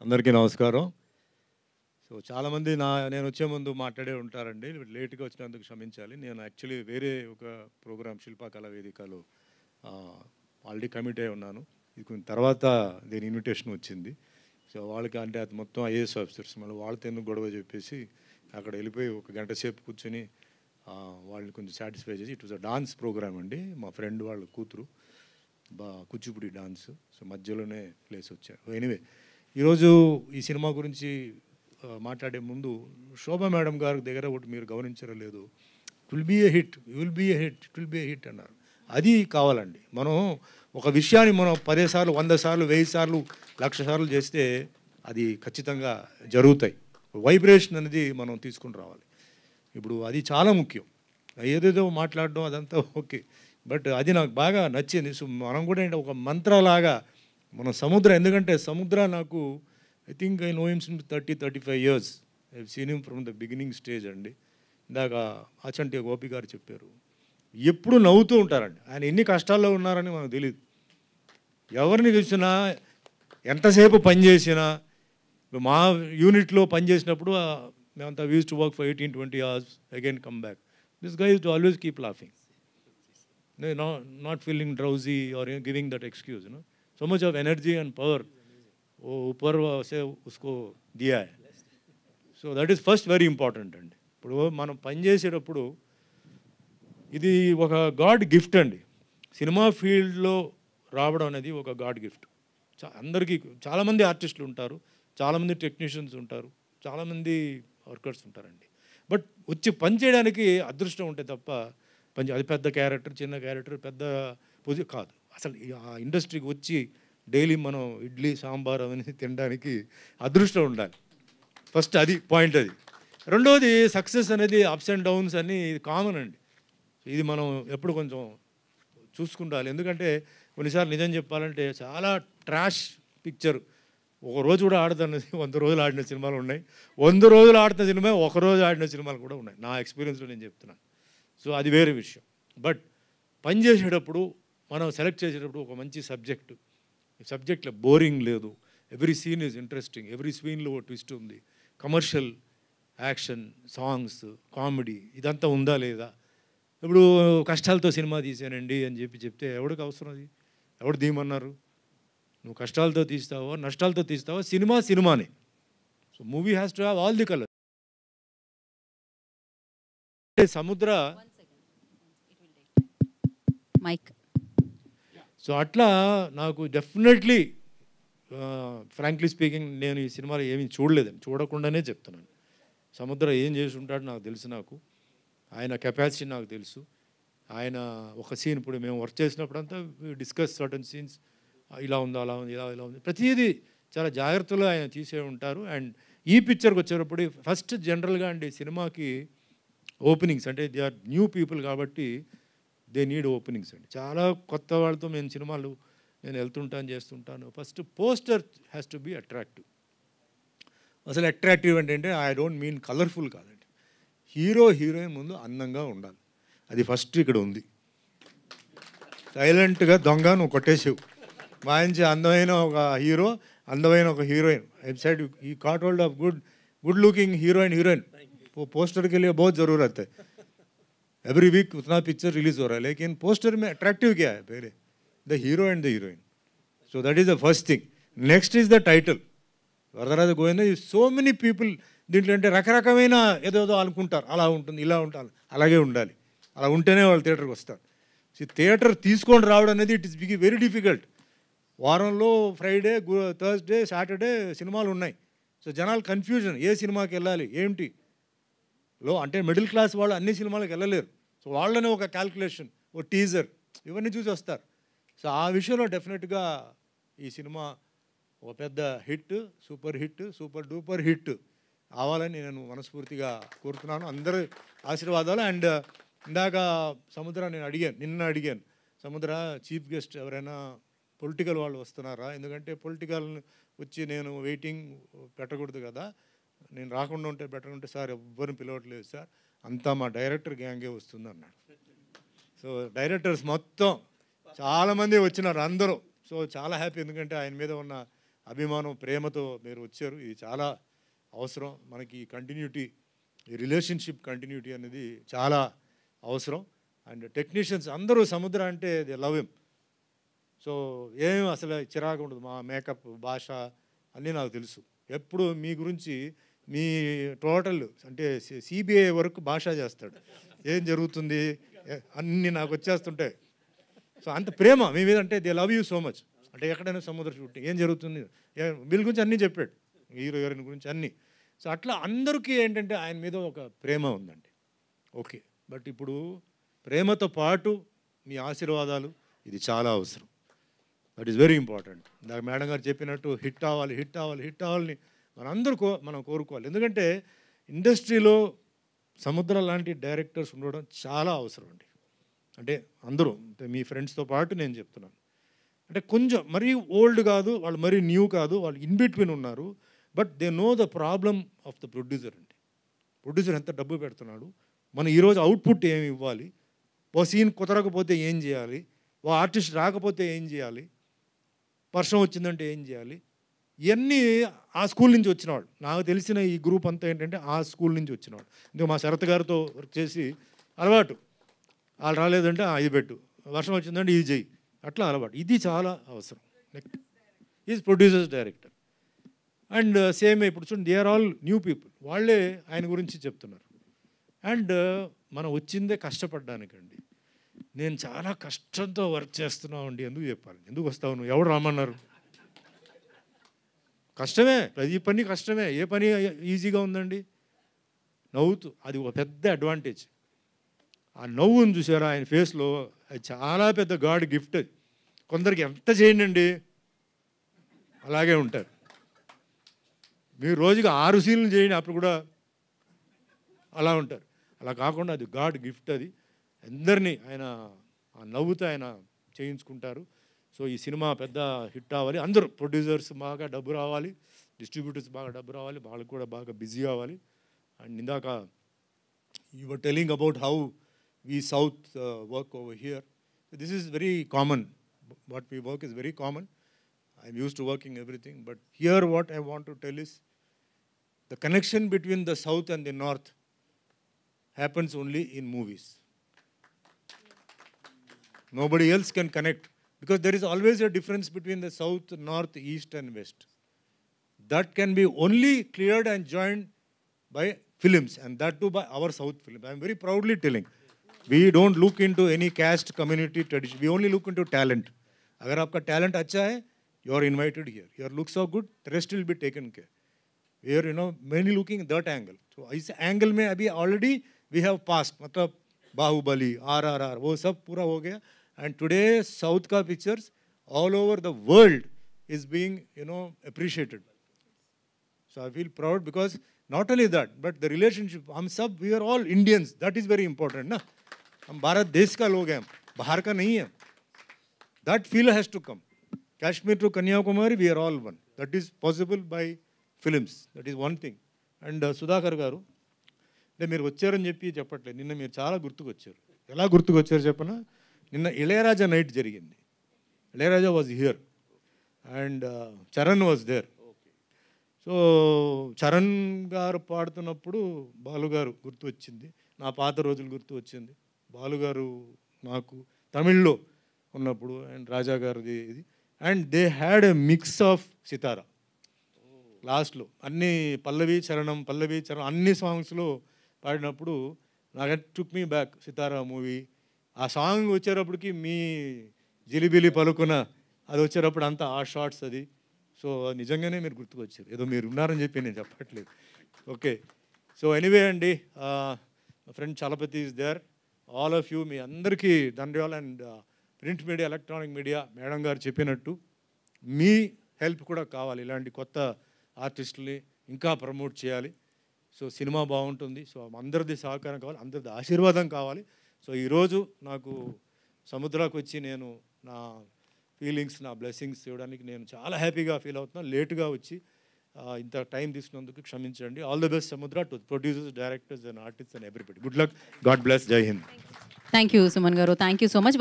అందరికీ నమస్కారం. సో చాలామంది నేను వచ్చే ముందు మాట్లాడే ఉంటారండి. లేట్‌గా వచ్చినందుకు క్షమించాలి. నేను యాక్చువల్లీ వేరే ఒక ప్రోగ్రామ్ శిల్పా కళా వేదికలో ఆల్రెడీ కమిట్ అయి ఉన్నాను. ఇది కొంచెం తర్వాత దీని ఇన్విటేషన్ వచ్చింది. సో వాళ్ళకి అంటే అది మొత్తం ఐఏఎస్ ఆఫీసర్స్ మళ్ళీ వాళ్ళతో ఎందుకు గొడవ చెప్పేసి అక్కడ వెళ్ళిపోయి ఒక గంట సేపు కూర్చొని వాళ్ళని కొంచెం సాటిస్ఫై చేసి it was a dance program అండి. మా ఫ్రెండ్ వాళ్ళ కూతురు కూచిపూడి డాన్స్. సో మధ్యలోనే ప్లేస్ వచ్చారు. ఎనీవే ఈరోజు ఈ సినిమా గురించి మాట్లాడే ముందు శోభా మేడం గారి దగ్గర ఒకటి మీరు గమనించడం లేదు. It will be a hit, you will be a hit, it will be a hit అన్నారు. అది కావాలండి. మనం ఒక విషయాన్ని మనం 10 సార్లు 100 సార్లు 1000 సార్లు 1,00,000 సార్లు చేస్తే అది ఖచ్చితంగా జరుగుతాయి. వైబ్రేషన్ అనేది మనం తీసుకుని రావాలి. ఇప్పుడు అది చాలా ముఖ్యం. ఏదేదో మాట్లాడడం అదంతా ఓకే, బట్ అది నాకు బాగా నచ్చింది. సో మనం కూడా ఏంటి ఒక మంత్రలాగా మన సముద్రం, ఎందుకంటే సముద్ర నాకు I think I know him since 30-35 years. I seen him from the beginning stage అండి. ఇందాక అచంటి గోపి గారు చెప్పారు, ఎప్పుడు నవ్వుతూ ఉంటారండి. ఆయన ఎన్ని కష్టాల్లో ఉన్నారని మనకు తెలియదు. ఎవరిని చూసినా ఎంతసేపు పనిచేసినా, మా యూనిట్లో పనిచేసినప్పుడు మేమంతా use to work for 18-20 hours, again come back. This guy use to always keep laughing, not feeling drowsy or giving that excuse, you know. So much of energy and power वो ऊपर से उसको दिया है. So that is first very important అండి. ఇప్పుడు మనం పనిచేసేటప్పుడు ఇది ఒక గాడ్ గిఫ్ట్ అండి. సినిమా ఫీల్డ్లో రావడం అనేది ఒక గాడ్ గిఫ్ట్. అందరికీ చాలామంది ఆర్టిస్టులు ఉంటారు, చాలామంది టెక్నీషియన్స్ ఉంటారు, చాలామంది వర్కర్స్ ఉంటారండి. బట్ వచ్చి పని చేయడానికి అదృష్టం ఉంటే తప్ప అది పెద్ద క్యారెక్టర్ చిన్న క్యారెక్టర్ పెద్ద పొజిషన్ కాదు. అసలు ఆ ఇండస్ట్రీకి వచ్చి డైలీ మనం ఇడ్లీ సాంబార్ అవన్నీ తినడానికి అదృష్టం ఉండాలి. ఫస్ట్ అది పాయింట్. అది రెండవది సక్సెస్ అనేది అప్స్ అండ్ డౌన్స్ అన్నీ కామన్ అండి. ఇది మనం ఎప్పుడు కొంచెం చూసుకుంటాలి. ఎందుకంటే కొన్నిసార్లు నిజం చెప్పాలంటే చాలా ట్రాష్ పిక్చర్ ఒక రోజు కూడా ఆడదన్నది 100 రోజులు ఆడిన సినిమాలు ఉన్నాయి, 100 రోజులు ఆడుతున్న సినిమా ఒక రోజు ఆడిన సినిమాలు కూడా ఉన్నాయి. నా ఎక్స్పీరియన్స్లో నేను చెప్తున్నాను. సో అది వేరే విషయం. బట్ పని చేసేటప్పుడు మనం సెలెక్ట్ చేసేటప్పుడు ఒక మంచి సబ్జెక్ట్లో బోరింగ్ లేదు, every scene is interesting, every సీన్లో ఒక ట్విస్ట్ ఉంది, కమర్షియల్ యాక్షన్ సాంగ్స్ కామెడీ ఇదంతా ఉందా లేదా. ఇప్పుడు కష్టాలతో సినిమా తీసానండి అని చెప్తే ఎవరికి అవసరం? అది ఎవడు తీయమన్నారు? నువ్వు కష్టాలతో తీస్తావో నష్టాలతో తీస్తావో సినిమానే. So movie has to have all the colour. సముద్ర మైక్. సో అట్లా నాకు డెఫినెట్లీ ఫ్రాంక్లీ స్పీకింగ్ నేను ఈ సినిమాలో ఏమీ చూడలేదండి, చూడకుండానే చెప్తున్నాను. సముద్ర ఏం చేసి ఉంటాడో నాకు తెలుసు, ఆయన కెపాసిటీ నాకు తెలుసు. ఆయన ఒక సీన్ ఇప్పుడు మేము వర్క్ చేసినప్పుడు అంతా డిస్కస్ సర్టన్ సీన్స్, ఇలా ఉందా అలా ఉంది ఇలా ఉంది, ప్రతిదీ చాలా జాగ్రత్తలో ఆయన తీసే ఉంటారు. అండ్ ఈ పిక్చర్కి వచ్చేటప్పుడు ఫస్ట్ జనరల్గా అండి సినిమాకి ఓపెనింగ్స్ అంటే దే ఆర్ న్యూ పీపుల్ కాబట్టి దే నీడ్ ఓపెనింగ్స్ అండి. చాలా కొత్త వాళ్ళతో నేను వెళ్తుంటాను చేస్తుంటాను. First poster has to be attractive. అసలు అట్రాక్టివ్ అంటే ఐ డోంట్ మీన్ కలర్ఫుల్ కాదండి, హీరోయిన్ ముందు అందంగా ఉండాలి. అది ఫస్ట్ ఇక్కడ ఉంది. సైలెంట్గా దొంగ నువ్వు కొట్టేసావు, మంచి అందమైన ఒక హీరో అందమైన ఒక హీరోయిన్. వెబ్సైట్ ఈ cot hold of good looking heroine poster के लिए बहुत ज़रूरत है. एवरी वीक उतना पिक्चर रिलीज़ हो रहा है, लेकिन पोस्टर में अट्रैक्टिव क्या है? पहले the hero and the heroine. So that is the first thing. Next is the title Varadaraja Govinda. So many people దీంట్లో అంటే రకరకమైన ఏదో అనుకుంటారు, అలా ఉంటుంది ఇలా ఉంటుంది, అలాగే ఉండాలి, అలా ఉంటేనే వాళ్ళు థియేటర్కి వస్తారు. సో థియేటర్ తీసుకొని రావడం అనేది ఇట్ ఇస్ వెరీ డిఫికల్ట్. వారంలో ఫ్రైడే థర్స్డే సాటర్డే సినిమాలు ఉన్నాయి. సో జనాలు కన్ఫ్యూజన్, ఏ సినిమాకి వెళ్ళాలి ఏంటి అంటే మిడిల్ క్లాస్ వాళ్ళు అన్ని సినిమాలకు వెళ్ళలేరు. సో వాళ్ళనే ఒక క్యాల్కులేషన్, ఓ టీజర్ ఇవన్నీ చూసి వస్తారు. సో ఆ విషయంలో డెఫినెట్గా ఈ సినిమా ఒక పెద్ద హిట్, సూపర్ డూపర్ హిట్ అవ్వాలని నేను మనస్ఫూర్తిగా కోరుతున్నాను. అందరూ ఆశీర్వాదాలు. అండ్ ఇందాక సముద్ర నిన్న అడిగాను సముద్ర చీఫ్ గెస్ట్ ఎవరైనా పొలిటికల్ వాళ్ళు వస్తున్నారా? ఎందుకంటే పొలిటికల్ వచ్చి నేను వెయిటింగ్ పెట్టకూడదు కదా, నేను రాకుండా ఉంటే బెటర్ ఉంటే. సార్ ఎవ్వరిని పిలవట్లేదు సార్, అంతా మా డైరెక్టర్ గ్యాంగే వస్తుంది అన్నాడు. సో డైరెక్టర్స్ మొత్తం చాలామంది వచ్చినారు అందరూ. సో చాలా హ్యాపీ, ఎందుకంటే ఆయన మీద ఉన్న అభిమానం, ప్రేమతో మీరు వచ్చారు. ఇది చాలా అవసరం మనకి. కంటిన్యూటీ, ఈ రిలేషన్షిప్ కంటిన్యూటీ అనేది చాలా అవసరం. అండ్ టెక్నీషియన్స్ అందరూ సముద్ర అంటే దే లవ్ హిమ్. సో ఏం అసలు చిరాకు ఉండదు. మా మేకప్, భాష అన్నీ నాకు తెలుసు. ఎప్పుడు మీ గురించి మీ టోటల్ అంటే సిబిఐ వరకు భాష చేస్తాడు. ఏం జరుగుతుంది అన్నీ నాకు వచ్చేస్తుంటాయి. సో అంత ప్రేమ మీ మీద, అంటే they love you so much. అంటే ఎక్కడైనా సముద్ర షూటింగ్ ఏం జరుగుతుంది, వీళ్ళ గురించి అన్నీ చెప్పాడు, హీరో హీరోయిన్ గురించి అన్నీ. సో అట్లా అందరికీ ఏంటంటే ఆయన మీద ఒక ప్రేమ ఉందండి. ఓకే, బట్ ఇప్పుడు ప్రేమతో పాటు మీ ఆశీర్వాదాలు ఇది చాలా అవసరం. That is very important. ఇందాక మేడం గారు చెప్పినట్టు హిట్ అవ్వాలి, హిట్ అవ్వాలి, హిట్ అవ్వాలని మనం కోరుకోవాలి. ఎందుకంటే ఇండస్ట్రీలో సముద్ర లాంటి డైరెక్టర్స్ ఉండడం చాలా అవసరం అండి. అంటే అందరూ, అంటే మీ ఫ్రెండ్స్తో పాటు నేను చెప్తున్నాను. అంటే కొంచెం మరీ ఓల్డ్ కాదు వాళ్ళు, మరీ న్యూ కాదు, వాళ్ళు ఇన్ బిట్వీన్ ఉన్నారు. But they know the problem of the producer అండి. ప్రొడ్యూసర్ ఎంత డబ్బు పెడుతున్నాడు, మనం ఈరోజు అవుట్పుట్ ఏమి ఇవ్వాలి, ఓ సీన్ కుదరకపోతే ఏం చేయాలి, ఓ ఆర్టిస్ట్ రాకపోతే ఏం చేయాలి, వర్షం వచ్చిందంటే ఏం చేయాలి, ఇవన్నీ ఆ స్కూల్ నుంచి వచ్చినవాడు. నాకు తెలిసిన ఈ గ్రూప్ అంతా ఏంటంటే ఆ స్కూల్ నుంచి వచ్చినవాడు. ఇందుకు మా శరత్ గారితో వర్క్ చేసి అలవాటు. వాళ్ళు రాలేదంటే ఇది పెట్టు, వర్షం వచ్చిందంటే ఇది చెయ్యి, అట్లా అలవాటు. ఇది చాలా అవసరం. Is producers director. And same ఇప్పుడు చూడండి, they are all new people. వాళ్ళే ఆయన గురించి చెప్తున్నారు. అండ్ మనం వచ్చిందే కష్టపడ్డానికండి. నేను చాలా కష్టంతో వర్క్ చేస్తున్నామండి. ఎందుకు చెప్పాలి, ఎందుకు వస్తావు నువ్వు, ఎవడు రమ్మన్నారు? కష్టమే, ప్రతి పని కష్టమే. ఏ పని ఈజీగా ఉందండి? నవ్వుతూ, అది ఒక పెద్ద అడ్వాంటేజ్. ఆ నవ్వును చూసారా ఆయన ఫేస్లో, అది చాలా పెద్ద గాడ్ గిఫ్ట్. అది కొందరికి ఎంత చేయండి అలాగే ఉంటారు. మీరు రోజుకి 6 సీన్లు చేయండి, అప్పుడు కూడా అలా ఉంటారు. అలా కాకుండా అది గాడ్ గిఫ్ట్. అది అందరినీ ఆయన ఆ నవ్వుతో ఆయన చేయించుకుంటారు. సో ఈ సినిమా పెద్ద హిట్ అవ్వాలి, అందరూ ప్రొడ్యూసర్స్ బాగా డబ్బు రావాలి, డిస్ట్రిబ్యూటర్స్ బాగా డబ్బు రావాలి, వాళ్ళకు కూడా బాగా బిజీ అవ్వాలి. అండ్ ఇందాక you were telling about how we South work over here. This is very common. What we work is very common. I'm used to working everything. But here what I want to tell is the connection between the South and the North happens only in movies. Nobody else can connect because there is always a difference between the South, North, East and West. That can be only cleared and joined by films, and that too by our South film. I'm very proudly telling. We don't look into any caste, community, tradition. We only look into talent. अगर आपका talent अच्छा है, you are invited here. Your looks are good, the rest will be taken care. We are, mainly looking that angle. So इस angle में अभी already we have passed. मतलब Baahubali, RRR, वो सब पूरा हो गया. And today South का pictures all over the world is being, appreciated. So I feel proud because not only that, but the relationship. हम सब we are all Indians. That is very important, ना? हम भारत देश का लोग हैं, बाहर का नहीं है. That feel has to come. Kashmir to Kanyakumari, we are all one. That is possible by films. That is one thing. And Sudhakar గారు, అంటే మీరు వచ్చారని చెప్పట్లేదు, నిన్న మీరు చాలా గుర్తుకొచ్చారు. ఎలా గుర్తుకొచ్చారు చెప్పనా? నిన్న ఇళయరాజా నైట్ జరిగింది. Ilaiyaraaja was here and Charan was there. So Charan garu పాడుతున్నప్పుడు బాలుగారు గుర్తు వచ్చింది, నా పాత రోజులు గుర్తు వచ్చింది. బాలుగారు నాకు తమిళ్లో ఉన్నప్పుడు అండ్ రాజా గారిది ఇది. And they had a mix of Sitara లాస్ట్లో. అన్ని పల్లవి చరణం అన్ని సాంగ్స్లో పాడినప్పుడు నాకు took me back Sitara movie. ఆ సాంగ్ వచ్చేటప్పటికి మీ జిలిబిలి పలుకున అది వచ్చేటప్పుడు అంతా ఆ షార్ట్స్ అది. సో నిజంగానే మీరు గుర్తుకొచ్చారు, ఏదో మీరు ఉన్నారని చెప్పి నేను చెప్పట్లేదు. ఓకే, సో ఎనీవే అండి, friend Chalapathi is there, all of you, మీ అందరికీ ధన్యవాదాలు. And print media, electronic media, madam గారు చెప్పినట్టు మీ హెల్ప్ కూడా కావాలి. ఇలాంటి కొత్త ఆర్టిస్టుల్ని ఇంకా ప్రమోట్ చేయాలి. సో సినిమా బాగుంటుంది. సో అందరిది సహకారం కావాలి, అందరిది ఆశీర్వాదం కావాలి. సో ఈరోజు నాకు సముద్రాకు వచ్చి నేను నా ఫీలింగ్స్, నా బ్లెస్సింగ్స్ ఇవ్వడానికి నేను చాలా హ్యాపీగా ఫీల్ అవుతున్నాను. లేటుగా వచ్చి ఇంత టైం తీసుకున్నందుకు క్షమించండి. ఆల్ ది బెస్ట్ సముద్ర to producers, directors and artists and everybody. Good luck, God bless, జై హింద్. థ్యాంక్ యూ సుమన్ గారు, థ్యాంక్ యూ సో మచ్.